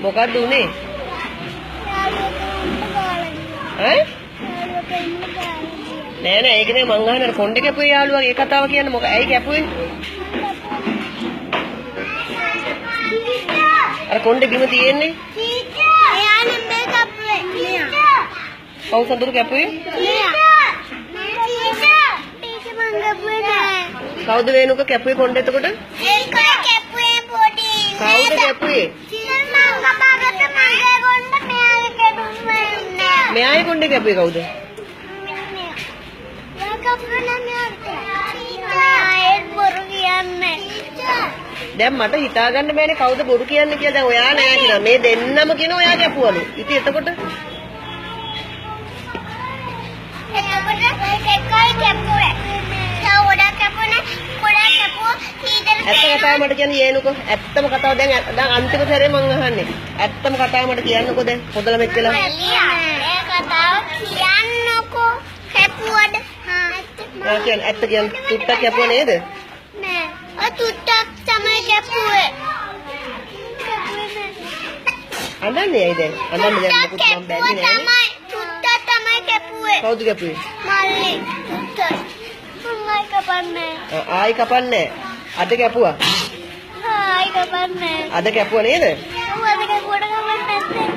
මොකක්ද උනේ? ඈ? නෑ නෑ ඒක නේ මං අහන්නේ කොණ්ඩේ කැපුවේ යාළුවාගේ ඒ කතාව කියන්නේ මොකක් ඇයි කැපුවේ? අර කොණ්ඩේ බිම තියෙන්නේ? එයා නෙමෙයි කැපුවේ. කවුද සඳුරු කැපුවේ? කවුද වේනුක කැපුවේ කොණ්ඩේ එතකොට? ඒක කැපුවේ පොඩි. කවුද කැපුවේ? මෙයාගේ කොණ්ඩේ කැපුවේ කවුද? දැන් මට හිතා ගන්න බෑනේ කවුද බොරු කියන්නේ කියලා. දැන් ඔයා නෑ කියලා. මේ දෙන්නම කියන ඔයා කැපුවලු. ඉතින් එතකොට එකයි කැපුවේ. තවඩක් කැපුණා. පොඩක් කැපුවා. ඇත්ත කතාව මට කියන්නේ යේනුකෝ. ඇත්තම කතාව දැන් අන්තිම සැරේ මං අහන්නේ. ඇත්තම කතාව මට කියන්නකෝ දැන්. පොදලා මෙච්චලා. ඒ කතාව කියන්නකෝ. කැපුවද? ආ කියන්නේ ඇත්ත කියන්නේ තුට්ටක් කැපුවා නේද? නෑ. ඔය තුට්ටක් තමයි කැපුවේ. අඬන්නේ ඇයි දැන්? අඬන්න දැන් මොකද මම බැන්නේ නෑනේ. තුට්ටක් තමයි කැපුවේ. කවුද කැපුවේ? මල්ලි. තුට්ටක්. මම කපන්නේ. ආයි කපන්නේ. අද කැපුවා. ආයි කපන්නේ. අද කැපුවා නේද? ඔව් අද කැපුවට කමන්නේ නැත්තේ.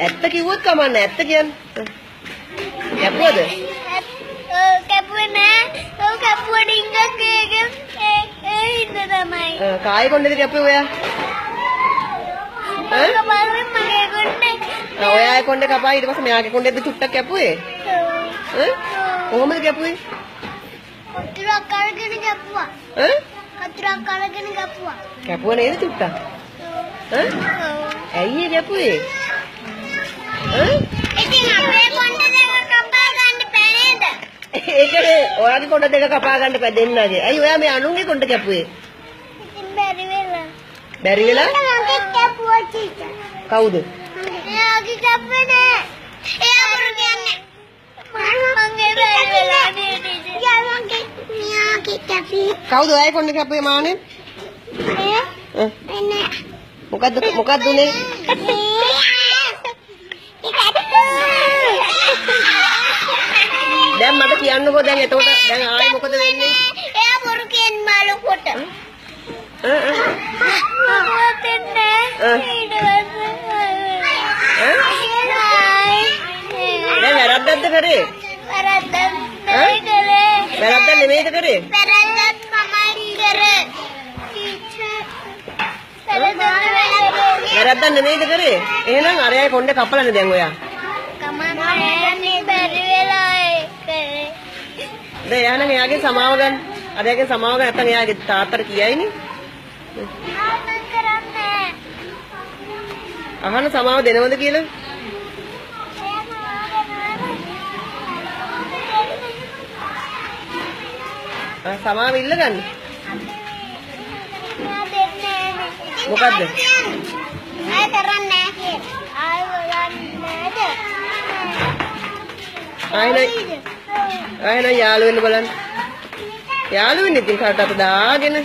ඇත්ත කිව්වොත් කමන්නේ. ඇත්ත කියන්නේ. කැපුවද? කැපුවේ නෑ. ඔව් කැපුවා ඩිංගක් ඒක ඒ හින්ද තමයි. කායි කොණ්ඩේද කැපුවේ ඔයා? කපාවේ මගේ කොණ්ඩේ. ඔයාගේ කොණ්ඩේ කපා ඊට පස්සේ මෙයාගේ කොණ්ඩේද චුට්ටක් කැපුවේ? කොහොමද කැපුවේ? කතරක් අරගෙන කැපුවා. කතරක් අරගෙන කැපුවා. කැපුවා නේද චුට්ටක්? ඇයි ඒ කැපුවේ? ඉතින් අපේ කොණ්ඩේ දෙක කපා ගන්න බෑ නේද? ඒකනේ ඔයාගේ කොණ්ඩ දෙක කපා ගන්න බෑ දෙන්නගේ. ඇයි ඔයා මේ අනුන්ගේ කොණ්ඩ කැපුවේ? ඉතින් බැරි වෙලා. බැරි වෙලා? මගේ කැපුවා චීචා. කවුද? එයාගේ කැපුවේ නෑ. එයා බොරු කියන්නේ. මගේ බැරි වෙලා නේද? යාගේ කැපුවේ. කවුද ඔයාගේ කොණ්ඩ කැපුවේ මානේ? එන්නේ. මොකද්ද උනේ? දැන් මට කියන්නකෝ දැන් එතකොට දැන් ආයේ මොකද වෙන්නේ? එයා බොරු කියන්නේ මාළු කොට. දැන් වැරද්දක්ද කරේ? වැරද්දක් නෙමෙයි කරේ. වැරද්දක් නෙමෙයිද කරේ? වැරද්දක් තමයි කරේ. වැරද්දක් නෙමෙයිද කරේ? එහෙනම් අරයයි කොණ්ඩේ කපලානේ දැන් ඔයා. කමන්නේ බැරි වෙලා කරේ. දැන් එයානම් එයාගේ සමාව ගන්න. අරයාගේ සමාව ගන්න නැත්නම් එයාගේ තාත්තට කියයිනේ. අහන සමාව දෙනවද කියලා? සමාව ඉල්ල ගන්න. මොකද්ද? ආය කරන්නේ නැහැ. ආය ගන්නේද? ආයෙ යාළු වෙන්න බලන්න. යාළු වෙන්න ඉතින් කාට අත දාගෙන.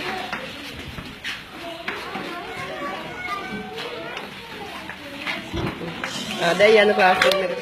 දැන් යන්න ක්ලාස් රූම් එකට.